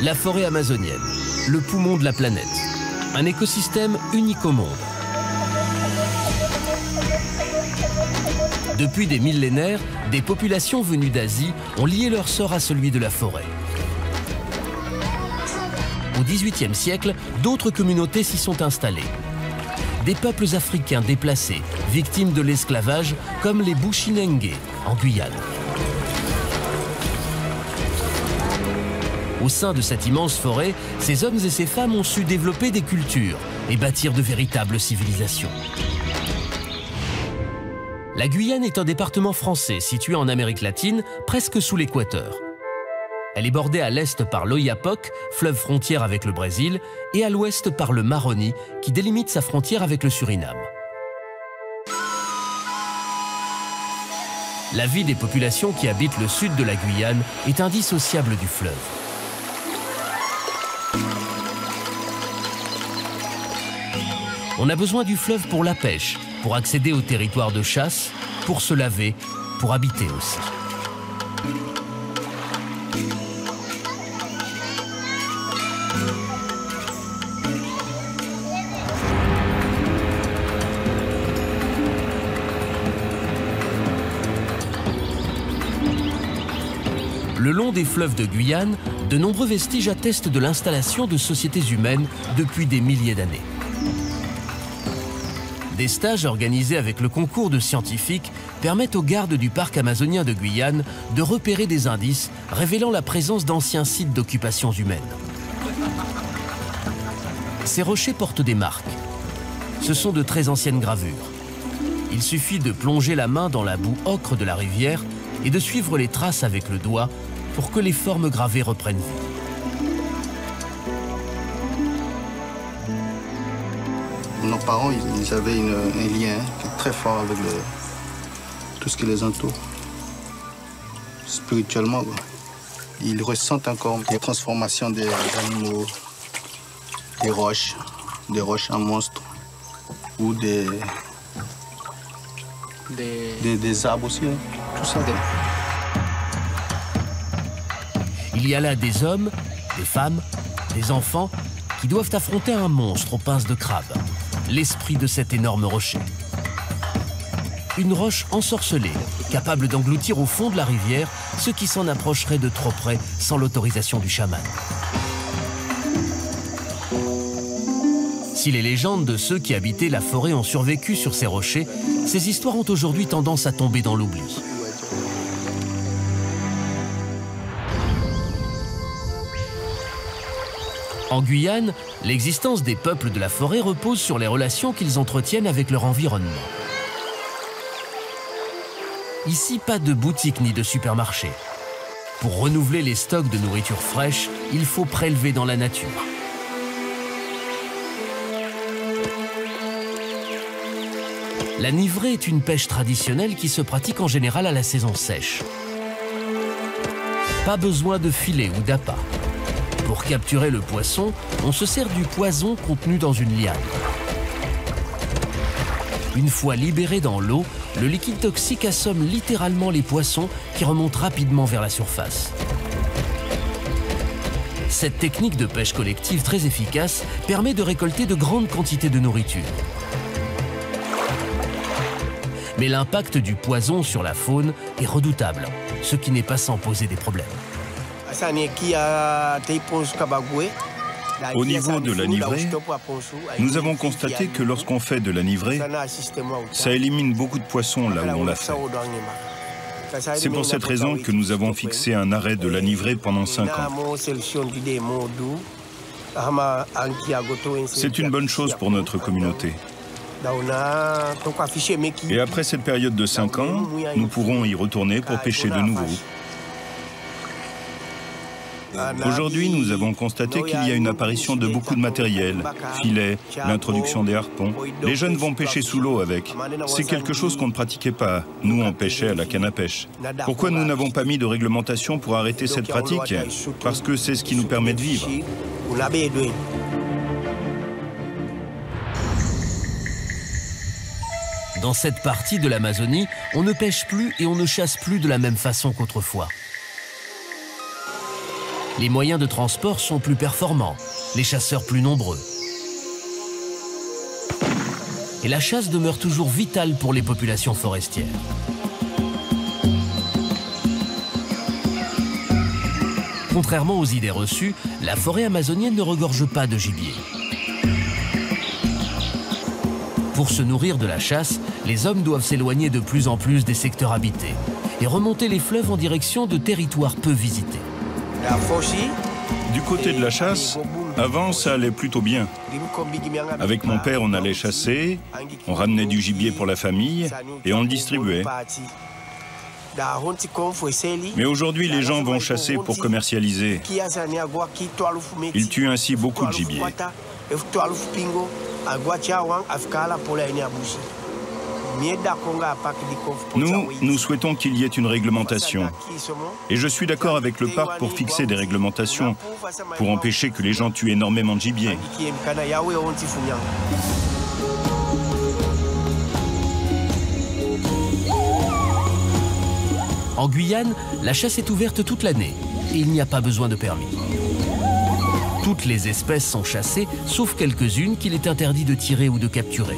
La forêt amazonienne, le poumon de la planète. Un écosystème unique au monde. Depuis des millénaires, des populations venues d'Asie ont lié leur sort à celui de la forêt. Au XVIIIe siècle, d'autres communautés s'y sont installées. Des peuples africains déplacés, victimes de l'esclavage, comme les Bushinengue, en Guyane. Au sein de cette immense forêt, ces hommes et ces femmes ont su développer des cultures et bâtir de véritables civilisations. La Guyane est un département français situé en Amérique latine, presque sous l'équateur. Elle est bordée à l'est par l'Oyapock, fleuve frontière avec le Brésil, et à l'ouest par le Maroni, qui délimite sa frontière avec le Suriname. La vie des populations qui habitent le sud de la Guyane est indissociable du fleuve. On a besoin du fleuve pour la pêche, pour accéder au territoire de chasse, pour se laver, pour habiter aussi. Le long des fleuves de Guyane, de nombreux vestiges attestent de l'installation de sociétés humaines depuis des milliers d'années. Des stages organisés avec le concours de scientifiques permettent aux gardes du parc amazonien de Guyane de repérer des indices révélant la présence d'anciens sites d'occupation humaine. Ces rochers portent des marques. Ce sont de très anciennes gravures. Il suffit de plonger la main dans la boue ocre de la rivière et de suivre les traces avec le doigt pour que les formes gravées reprennent vie. Nos parents, ils avaient un lien très fort avec tout ce qui les entoure. Spirituellement, ils ressentent encore les transformations des animaux, des roches en monstres, ou des arbres aussi, hein. Tout ça. Il y a là des hommes, des femmes, des enfants qui doivent affronter un monstre aux pinces de crabe, l'esprit de cet énorme rocher. Une roche ensorcelée, capable d'engloutir au fond de la rivière ceux qui s'en approcheraient de trop près sans l'autorisation du chaman. Si les légendes de ceux qui habitaient la forêt ont survécu sur ces rochers, ces histoires ont aujourd'hui tendance à tomber dans l'oubli. En Guyane, l'existence des peuples de la forêt repose sur les relations qu'ils entretiennent avec leur environnement. Ici, pas de boutique ni de supermarché. Pour renouveler les stocks de nourriture fraîche, il faut prélever dans la nature. La nivrée est une pêche traditionnelle qui se pratique en général à la saison sèche. Pas besoin de filet ou d'appât. Pour capturer le poisson, on se sert du poison contenu dans une liane. Une fois libéré dans l'eau, le liquide toxique assomme littéralement les poissons qui remontent rapidement vers la surface. Cette technique de pêche collective très efficace permet de récolter de grandes quantités de nourriture. Mais l'impact du poison sur la faune est redoutable, ce qui n'est pas sans poser des problèmes. Au niveau de la nivrée, nous avons constaté que lorsqu'on fait de la nivrée, ça élimine beaucoup de poissons là où on l'a fait. C'est pour cette raison que nous avons fixé un arrêt de la nivrée pendant 5 ans. C'est une bonne chose pour notre communauté. Et après cette période de 5 ans, nous pourrons y retourner pour pêcher de nouveau. Aujourd'hui, nous avons constaté qu'il y a une apparition de beaucoup de matériel, filets, l'introduction des harpons. Les jeunes vont pêcher sous l'eau avec. C'est quelque chose qu'on ne pratiquait pas. Nous, on pêchait à la canne à pêche. Pourquoi nous n'avons pas mis de réglementation pour arrêter cette pratique? Parce que c'est ce qui nous permet de vivre. Dans cette partie de l'Amazonie, on ne pêche plus et on ne chasse plus de la même façon qu'autrefois. Les moyens de transport sont plus performants, les chasseurs plus nombreux. Et la chasse demeure toujours vitale pour les populations forestières. Contrairement aux idées reçues, la forêt amazonienne ne regorge pas de gibier. Pour se nourrir de la chasse, les hommes doivent s'éloigner de plus en plus des secteurs habités et remonter les fleuves en direction de territoires peu visités. Du côté de la chasse, avant ça allait plutôt bien. Avec mon père, on allait chasser, on ramenait du gibier pour la famille et on le distribuait. Mais aujourd'hui, les gens vont chasser pour commercialiser. Ils tuent ainsi beaucoup de gibier. Nous souhaitons qu'il y ait une réglementation. Et je suis d'accord avec le parc pour fixer des réglementations, pour empêcher que les gens tuent énormément de gibier. En Guyane, la chasse est ouverte toute l'année et il n'y a pas besoin de permis. Toutes les espèces sont chassées, sauf quelques-unes qu'il est interdit de tirer ou de capturer.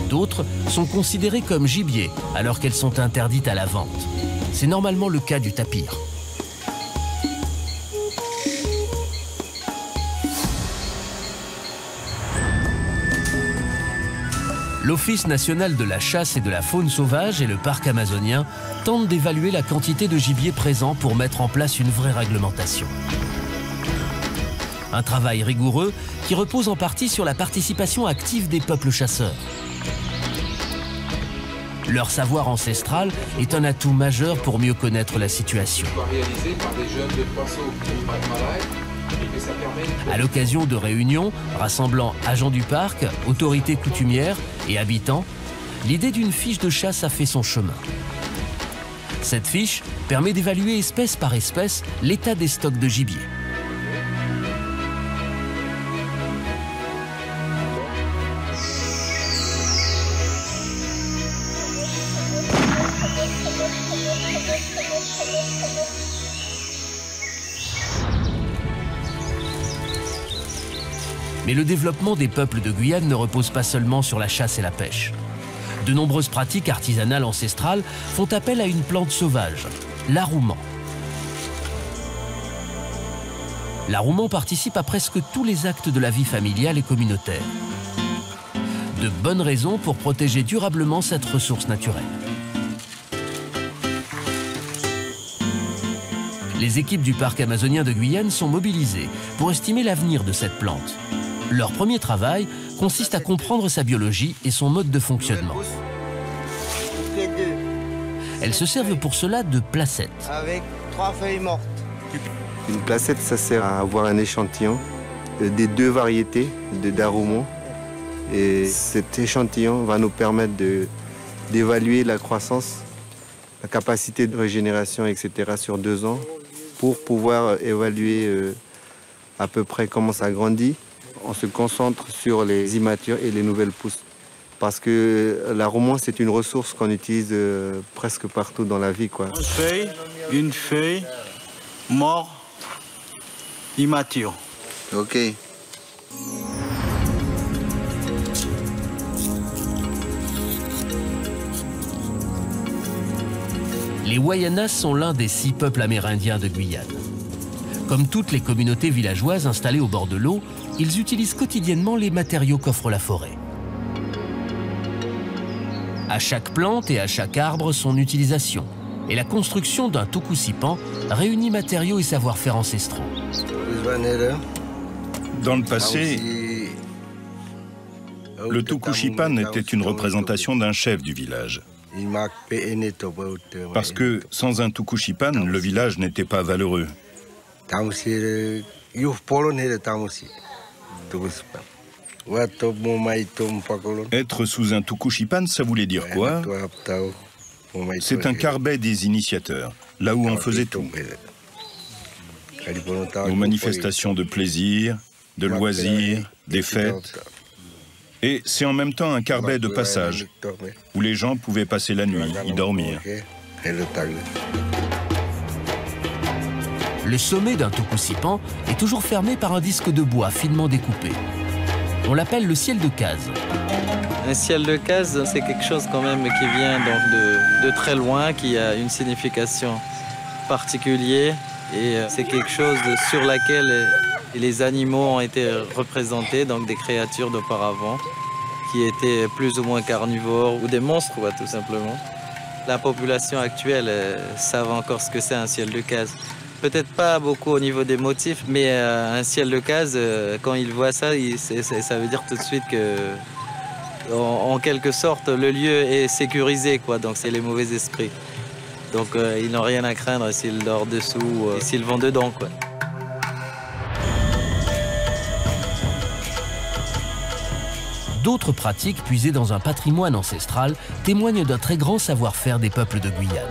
D'autres sont considérées comme gibier, alors qu'elles sont interdites à la vente. C'est normalement le cas du tapir. L'Office national de la chasse et de la faune sauvage et le parc amazonien tentent d'évaluer la quantité de gibier présent pour mettre en place une vraie réglementation. Un travail rigoureux qui repose en partie sur la participation active des peuples chasseurs. Leur savoir ancestral est un atout majeur pour mieux connaître la situation. À l'occasion de réunions rassemblant agents du parc, autorités coutumières et habitants, l'idée d'une fiche de chasse a fait son chemin. Cette fiche permet d'évaluer espèce par espèce l'état des stocks de gibier. Mais le développement des peuples de Guyane ne repose pas seulement sur la chasse et la pêche. De nombreuses pratiques artisanales ancestrales font appel à une plante sauvage, l'arouman. L'arouman participe à presque tous les actes de la vie familiale et communautaire. De bonnes raisons pour protéger durablement cette ressource naturelle. Les équipes du parc amazonien de Guyane sont mobilisées pour estimer l'avenir de cette plante. Leur premier travail consiste à comprendre sa biologie et son mode de fonctionnement. Elles se servent pour cela de placettes. Avec 3 feuilles mortes. Une placette, ça sert à avoir un échantillon des 2 variétés d'arouman. Et cet échantillon va nous permettre d'évaluer la croissance, la capacité de régénération, etc. sur 2 ans pour pouvoir évaluer à peu près comment ça grandit. On se concentre sur les immatures et les nouvelles pousses. Parce que l'arouman, c'est une ressource qu'on utilise presque partout dans la vie, quoi. Une feuille morte, immature. Ok. Les Wayanas sont l'un des 6 peuples amérindiens de Guyane. Comme toutes les communautés villageoises installées au bord de l'eau, ils utilisent quotidiennement les matériaux qu'offre la forêt. À chaque plante et à chaque arbre, son utilisation. Et la construction d'un tukusipan réunit matériaux et savoir-faire ancestraux. Dans le passé, le tukusipan était une représentation d'un chef du village. Parce que sans un tukusipan, le village n'était pas valeureux. Être sous un tukusipan, ça voulait dire quoi? C'est un carbet des initiateurs, là où on faisait tout. Aux manifestations de plaisir, de loisirs, des fêtes. Et c'est en même temps un carbet de passage, où les gens pouvaient passer la nuit, y dormir. Le sommet d'un tokusipan est toujours fermé par un disque de bois finement découpé. On l'appelle le ciel de case. Un ciel de case, c'est quelque chose quand même qui vient donc de très loin, qui a une signification particulière. Et c'est quelque chose sur laquelle les animaux ont été représentés, donc des créatures d'auparavant, qui étaient plus ou moins carnivores, ou des monstres, quoi, tout simplement. La population actuelle savent encore ce que c'est un ciel de case. Peut-être pas beaucoup au niveau des motifs, mais un ciel de case, quand ils voient ça, ça veut dire tout de suite que, en quelque sorte, le lieu est sécurisé, quoi. Donc c'est les mauvais esprits. Donc ils n'ont rien à craindre s'ils dorment dessous ou s'ils vont dedans, quoi. D'autres pratiques puisées dans un patrimoine ancestral témoignent d'un très grand savoir-faire des peuples de Guyane.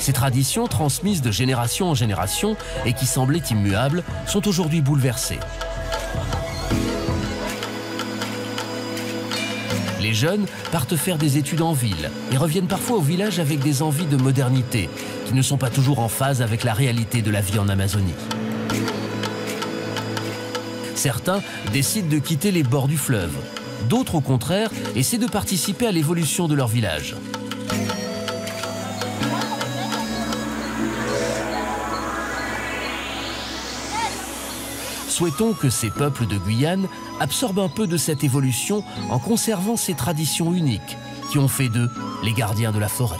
Ces traditions, transmises de génération en génération et qui semblaient immuables, sont aujourd'hui bouleversées. Les jeunes partent faire des études en ville et reviennent parfois au village avec des envies de modernité qui ne sont pas toujours en phase avec la réalité de la vie en Amazonie. Certains décident de quitter les bords du fleuve. D'autres, au contraire, essaient de participer à l'évolution de leur village. Souhaitons que ces peuples de Guyane absorbent un peu de cette évolution en conservant ces traditions uniques qui ont fait d'eux les gardiens de la forêt.